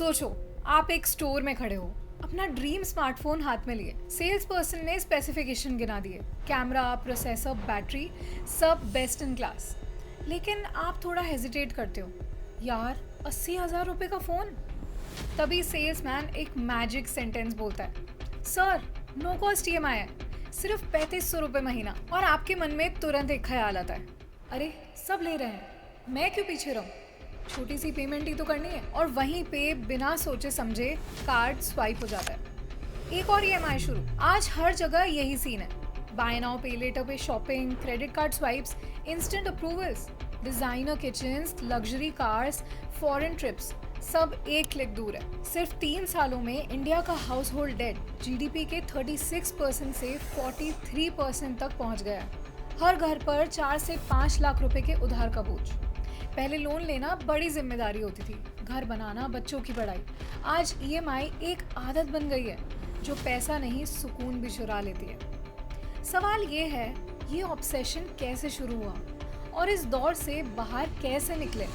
सोचो, आप एक स्टोर में खड़े हो, अपना ड्रीम स्मार्टफोन हाथ में लिए। सेल्स पर्सन ने स्पेसिफिकेशन गिना दिए, कैमरा, प्रोसेसर, बैटरी, सब बेस्ट इन क्लास। लेकिन आप थोड़ा हेजिटेट करते हो, यार 80,000 रुपये का फ़ोन। तभी सेल्समैन एक मैजिक सेंटेंस बोलता है, सर नो कॉस्ट EMI है, सिर्फ 3500 रुपये महीना। और आपके मन में तुरंत एक ख्याल आता है, अरे सब ले रहे हैं, मैं क्यों पीछे रहूं, छोटी सी पेमेंट ही तो करनी है। और वहीं पे बिना सोचे समझे कार्ड स्वाइप हो जाता है, एक और EMI शुरू। आज हर जगह यही सीन है, बाय नाउ पे लेटर पे shopping, credit card swipes, instant approvals, designer kitchens, luxury cars, foreign trips, सब एक क्लिक दूर है। सिर्फ 3 सालों में इंडिया का हाउस होल्ड डेट GDP के 36% से 43% तक पहुंच गया है। हर घर पर 4 से 5 लाख रुपए के उधार का बोझ। पहले लोन लेना बड़ी जिम्मेदारी होती थी, घर बनाना, बच्चों की पढ़ाई। आज EMI एक आदत बन गई है जो पैसा नहीं सुकून भी चुरा लेती है। सवाल ये है, ये ऑब्सेशन कैसे शुरू हुआ और इस दौर से बाहर कैसे निकले?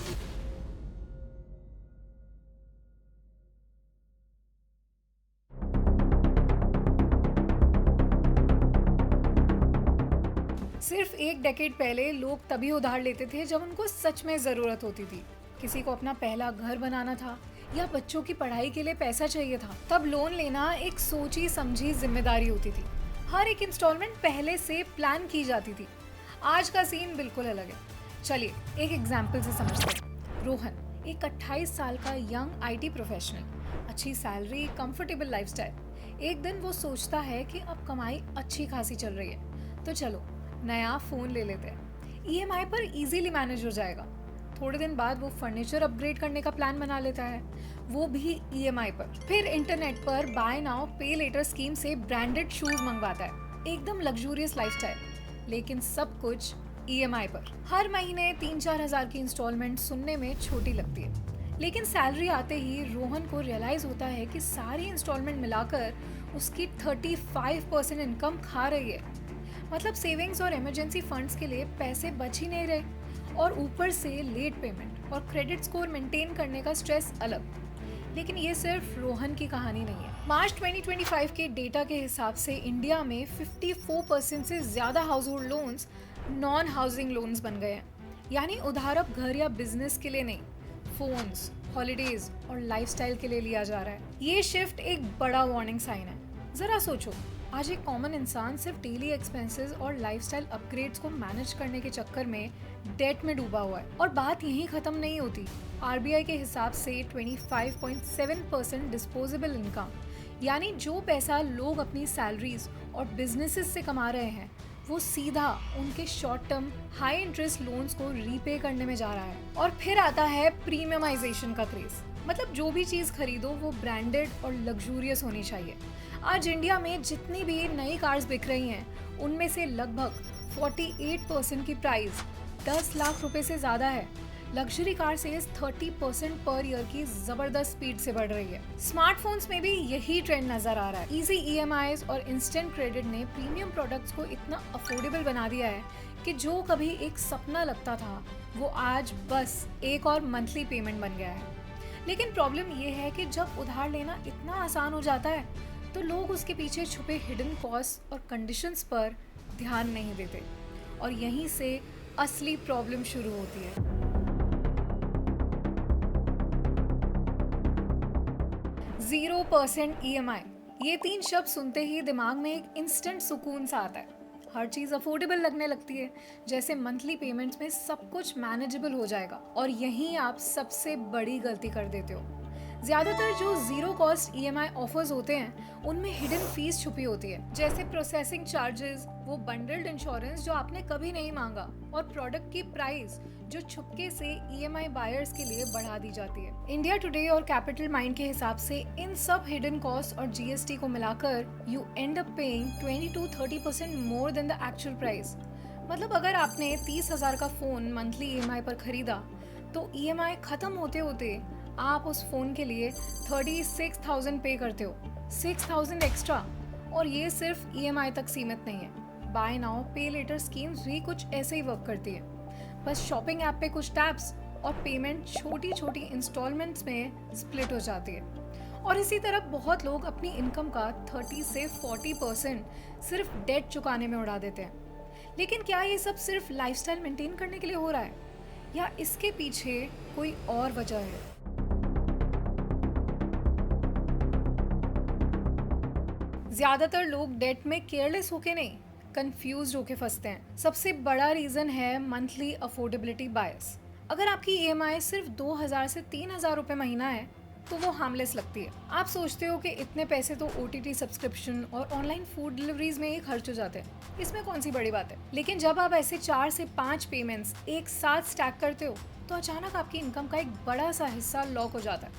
सिर्फ एक डेकेड पहले लोग तभी उधार लेते थे जब उनको सच में ज़रूरत होती थी। किसी को अपना पहला घर बनाना था या बच्चों की पढ़ाई के लिए पैसा चाहिए था, तब लोन लेना एक सोची समझी जिम्मेदारी होती थी। हर एक इंस्टॉलमेंट पहले से प्लान की जाती थी। आज का सीन बिल्कुल अलग है। चलिए एक एग्जाम्पल से समझते हैं। रोहन एक 28 साल का यंग IT प्रोफेशनल, अच्छी सैलरी, कंफर्टेबल लाइफस्टाइल। एक दिन वो सोचता है कि अब कमाई अच्छी खासी चल रही है, तो चलो नया फ़ोन ले लेते हैं, EMI पर इजीली मैनेज हो जाएगा। थोड़े दिन बाद वो फर्नीचर अपग्रेड करने का प्लान बना लेता है, वो भी EMI पर। फिर इंटरनेट पर बाय नाउ पे लेटर स्कीम से ब्रांडेड शूज मंगवाता है, एकदम लग्जूरियस लाइफस्टाइल, लेकिन सब कुछ EMI पर। हर महीने 3-4 हज़ार की इंस्टॉलमेंट सुनने में छोटी लगती है, लेकिन सैलरी आते ही रोहन को रियलाइज होता है कि सारी इंस्टॉलमेंट मिलाकर उसकी 35% इनकम खा रही है। मतलब सेविंग्स और इमरजेंसी फंड्स के लिए पैसे बच ही नहीं रहे, और ऊपर से लेट पेमेंट और क्रेडिट स्कोर मेंटेन करने का स्ट्रेस अलग। लेकिन ये सिर्फ रोहन की कहानी नहीं है। मार्च 2025 के डेटा के हिसाब से इंडिया में 54% से ज़्यादा house hold loans non housing loans बन गए हैं। यानी उधार अब घर या बिजनेस के लिए नहीं, फोन्स, हॉलीडेज और लाइफस्टाइल के लिए लिया जा रहा है। ये शिफ्ट एक बड़ा वार्निंग साइन है। जरा सोचो, आज एक कॉमन इंसान सिर्फ डेली एक्सपेंसेस और लाइफस्टाइल अपग्रेड्स को मैनेज करने के चक्कर में डेट में डूबा हुआ है। और बात यहीं खत्म नहीं होती। RBI के हिसाब से 25.7% डिस्पोजेबल इनकम, यानी जो पैसा लोग अपनी सैलरीज और बिजनेसेस से कमा रहे हैं, वो सीधा उनके short term high interest loans को रीपे करने में जा रहा है। और फिर आता है प्रीमियमाइजेशन का क्रेज। मतलब जो भी चीज़ खरीदो वो ब्रांडेड और लग्जूरियस होनी चाहिए। आज इंडिया में जितनी भी नई कार्स बिक रही हैं, उनमें से लगभग 48% की प्राइस 10 लाख रुपए से ज़्यादा है। Luxury car sales 30% per year की ज़बरदस्त स्पीड से बढ़ रही है। स्मार्टफोन्स में भी यही ट्रेंड नज़र आ रहा है। इजी EMIs और इंस्टेंट क्रेडिट ने प्रीमियम प्रोडक्ट्स को इतना अफोर्डेबल बना दिया है कि जो कभी एक सपना लगता था, वो आज बस एक और मंथली पेमेंट बन गया है। लेकिन प्रॉब्लम ये है कि जब उधार लेना इतना आसान हो जाता है, तो लोग उसके पीछे छुपे हिडन कॉस्ट और कंडीशंस पर ध्यान नहीं देते, और यहीं से असली प्रॉब्लम शुरू होती है। 0% EMI, ये 3 शब्द सुनते ही दिमाग में एक इंस्टेंट सुकून सा आता है। हर चीज़ अफोर्डेबल लगने लगती है, जैसे मंथली पेमेंट्स में सब कुछ मैनेजेबल हो जाएगा। और यहीं आप सबसे बड़ी गलती कर देते हो। ज़्यादातर जो ज़ीरो कॉस्ट EMI ऑफर्स होते हैं, उनमें हिडन फीस छुपी होती है, जैसे प्रोसेसिंग चार्जेस, वो बंडल्ड इंश्योरेंस जो आपने कभी नहीं मांगा, और प्रोडक्ट की प्राइस जो छुपके से EMI बायर्स के लिए बढ़ा दी जाती है। इंडिया टुडे और कैपिटल माइंड के हिसाब से इन सब हिडन कॉस्ट और GST को मिलाकर you and up paying 20-30% more than the actual price. मतलब अगर आपने 30,000 का फ़ोन मंथली EMI पर खरीदा, तो EMI खत्म होते होते आप उस फ़ोन के लिए 36,000 पे करते हो, 6,000 एक्स्ट्रा। और ये सिर्फ EMI तक सीमित नहीं है, बाय नाउ पे लेटर स्कीम्स भी कुछ ऐसे ही वर्क करती है। बस शॉपिंग ऐप पे कुछ टैप्स और पेमेंट छोटी छोटी इंस्टॉलमेंट्स में स्प्लिट हो जाती है। और इसी तरह बहुत लोग अपनी इनकम का 30 से 40% सिर्फ डेट चुकाने में उड़ा देते हैं। लेकिन क्या ये सब सिर्फ लाइफस्टाइल मेंटेन करने के लिए हो रहा है या इसके पीछे कोई और वजह है? ज्यादातर लोग डेट में केयरलेस होके नहीं, कंफ्यूज होके फंसते हैं। सबसे बड़ा रीजन है मंथली अफोर्डेबिलिटी बायस। अगर आपकी ईएमआई सिर्फ 2000 से 3000 रुपए महीना है तो वो हार्मलेस लगती है। आप सोचते हो कि इतने पैसे तो ओटीटी सब्सक्रिप्शन और ऑनलाइन फूड डिलीवरीज में ही खर्च हो जाते हैं, इसमें कौन सी बड़ी बात है। लेकिन जब आप ऐसे 4 से 5 पेमेंट्स एक साथ स्टैक करते हो तो अचानक आपकी इनकम का एक बड़ा सा हिस्सा लॉक हो जाता है।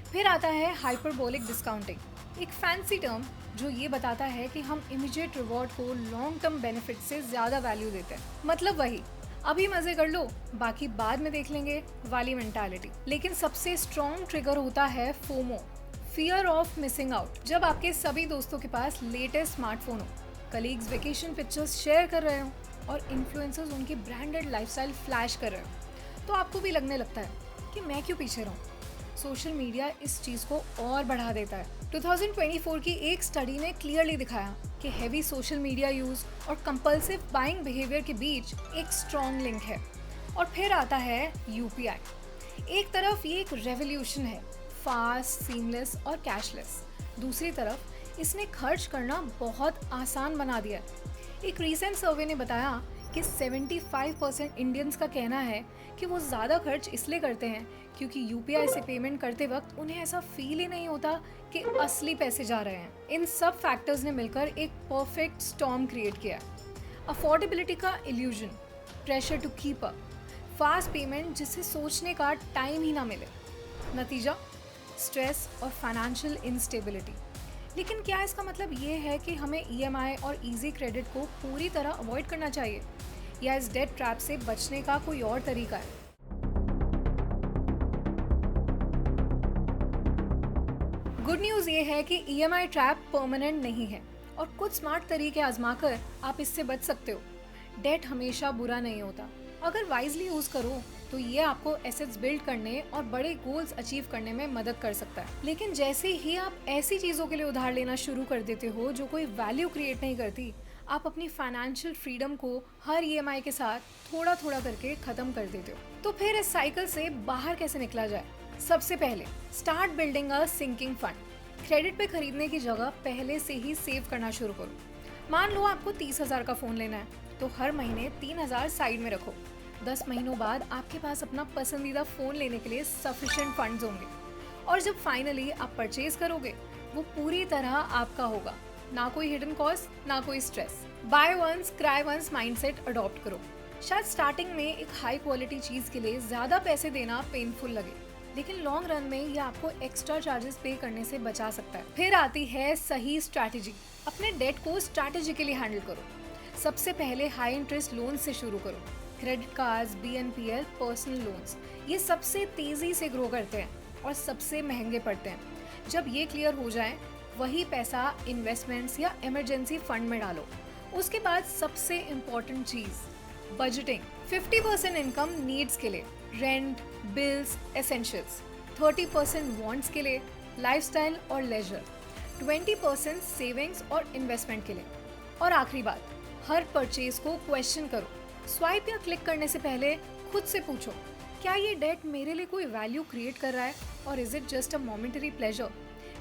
फिर आता है हाइपरबोलिक डिस्काउंटिंग, एक फैंसी टर्म जो ये बताता है कि हम इमीडिएट रिवॉर्ड को लॉन्ग टर्म बेनिफिट से ज्यादा वैल्यू देते हैं। मतलब वही, अभी मजे कर लो, बाकी बाद में देख लेंगे वाली मेंटालिटी। लेकिन सबसे स्ट्रॉन्ग ट्रिगर होता है FOMO, fear of missing out. जब आपके सभी दोस्तों के पास लेटेस्ट स्मार्टफोन हो, कलीग्स वेकेशन पिक्चर्स शेयर कर रहे हो और इन्फ्लुएंसर्स उनकी ब्रांडेड लाइफस्टाइल फ्लैश कर रहे हो, तो आपको भी लगने लगता है कि मैं क्यों पीछे रहूं। सोशल मीडिया इस चीज को और बढ़ा देता है। 2024 की एक स्टडी ने क्लियरली दिखाया कि हैवी सोशल मीडिया यूज और कंपल्सिव बाइंग बिहेवियर के बीच एक स्ट्रॉन्ग लिंक है। और फिर आता है यूपीआई। एक तरफ ये एक रेवोल्यूशन है, फास्ट, सीमलेस और कैशलेस। दूसरी तरफ इसने खर्च करना बहुत आसान बना दिया है। एक रीसेंट सर्वे ने बताया कि 75% इंडियंस का कहना है कि वो ज़्यादा खर्च इसलिए करते हैं क्योंकि यूपीआई से पेमेंट करते वक्त उन्हें ऐसा फील ही नहीं होता कि असली पैसे जा रहे हैं। इन सब फैक्टर्स ने मिलकर एक परफेक्ट स्टॉर्म क्रिएट किया। अफोर्डेबिलिटी का illusion, pressure to keep up, fast payment जिससे सोचने का टाइम ही ना मिले। नतीजा, स्ट्रेस और फाइनेंशियल इंस्टेबिलिटी। लेकिन क्या इसका मतलब ये है कि हमें ईएमआई और इजी क्रेडिट को पूरी तरह अवॉइड करना चाहिए या इस डेट ट्रैप से बचने का कोई और तरीका है? गुड न्यूज़ ये है कि ईएमआई ट्रैप परमानेंट नहीं है और कुछ स्मार्ट तरीके आजमाकर आप इससे बच सकते हो। डेट हमेशा बुरा नहीं होता, अगर वाइजली यूज करो तो ये आपको एसेट्स बिल्ड करने और बड़े गोल्स अचीव करने में मदद कर सकता है। लेकिन जैसे ही आप ऐसी चीजों के लिए उधार लेना शुरू कर देते हो जो कोई वैल्यू क्रिएट नहीं करती, आप अपनी फाइनेंशियल फ्रीडम को हर ईएमआई के साथ थोड़ा थोड़ा करके खत्म कर देते हो। तो फिर इस साइकिल से बाहर कैसे निकला जाए? सबसे पहले start building a sinking fund. Credit पे खरीदने की जगह पहले से ही सेव करना शुरू करो। मान लो आपको 30,000 का फोन लेना है तो हर महीने 3,000 साइड में रखो। 10 महीनों बाद आपके पास अपना पसंदीदा फोन लेने के लिए सफिशिएंट फंड्स होंगे और जब फाइनली आप परचेज करोगे वो पूरी तरह आपका होगा। ना कोई हिडन कॉस्ट, ना कोई stress. Buy once cry once mindset adopt करो। शायद स्टार्टिंग में एक हाई क्वालिटी चीज के लिए ज्यादा पैसे देना पेनफुल लगे, लेकिन लॉन्ग रन में ये आपको एक्स्ट्रा चार्जेस पे करने से बचा सकता है। फिर आती है सही स्ट्रैटेजी। अपने डेट को स्ट्रैटेजिकली हैंडल करो। सबसे पहले हाई इंटरेस्ट लोन से शुरू करो। Credit cards, BNPL, personal loans, ये सबसे तेजी से ग्रो करते हैं और सबसे महंगे पड़ते हैं। जब ये क्लियर हो जाए वही पैसा इन्वेस्टमेंट्स या इमरजेंसी फंड में डालो। उसके बाद सबसे इम्पोर्टेंट चीज, बजटिंग। 50% इनकम नीड्स के लिए, रेंट, बिल्स, एसेंशियल्स। 30% वांट्स के लिए, लाइफस्टाइल और लेजर। 20% सेविंग्स और इन्वेस्टमेंट के लिए। और आखिरी बात, हर परचेज को क्वेश्चन करो। स्वाइप या क्लिक करने से पहले खुद से पूछो, क्या ये डेट मेरे लिए कोई वैल्यू क्रिएट कर रहा है और is it just a momentary pleasure?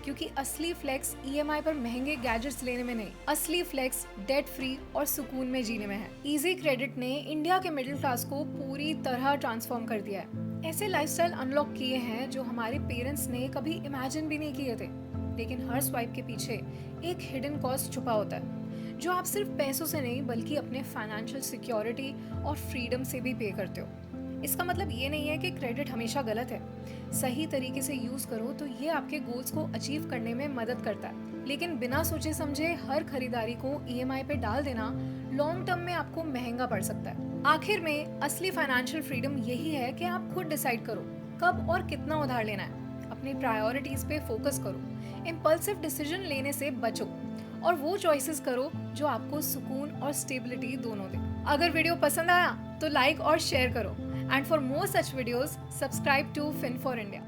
क्योंकि असली फ्लेक्स ईएमआई पर महंगे गैजेट्स लेने में नहीं, असली फ्लेक्स डेट फ्री और सुकून में जीने में है। इजी क्रेडिट ने इंडिया के मिडिल क्लास को पूरी तरह ट्रांसफॉर्म कर दिया है। ऐसे लाइफस्टाइल अनलॉक किए हैं जो हमारे पेरेंट्स ने कभी इमेजिन भी नहीं किए थे। लेकिन हर स्वाइप के पीछे एक हिडन कॉस्ट छुपा होता है जो आप सिर्फ पैसों से नहीं बल्कि अपने फाइनेंशियल सिक्योरिटी और फ्रीडम से भी पे करते हो। इसका मतलब ये नहीं है कि क्रेडिट हमेशा गलत है। सही तरीके से यूज करो तो ये आपके गोल्स को अचीव करने में मदद करता है। लेकिन बिना सोचे समझे हर खरीदारी को ईएमआई पे डाल देना लॉन्ग टर्म में आपको महंगा पड़ सकता है। आखिर में असली फाइनेंशियल फ्रीडम यही है कि आप खुद डिसाइड करो कब और कितना उधार लेना है। अपनी प्रायोरिटीज पे फोकस करो, इम्पल्सिव डिसीजन लेने से बचो और वो चॉइसेस करो जो आपको सुकून और स्टेबिलिटी दोनों दे। अगर वीडियो पसंद आया तो लाइक और शेयर करो। And for more such videos, subscribe to Fin for India.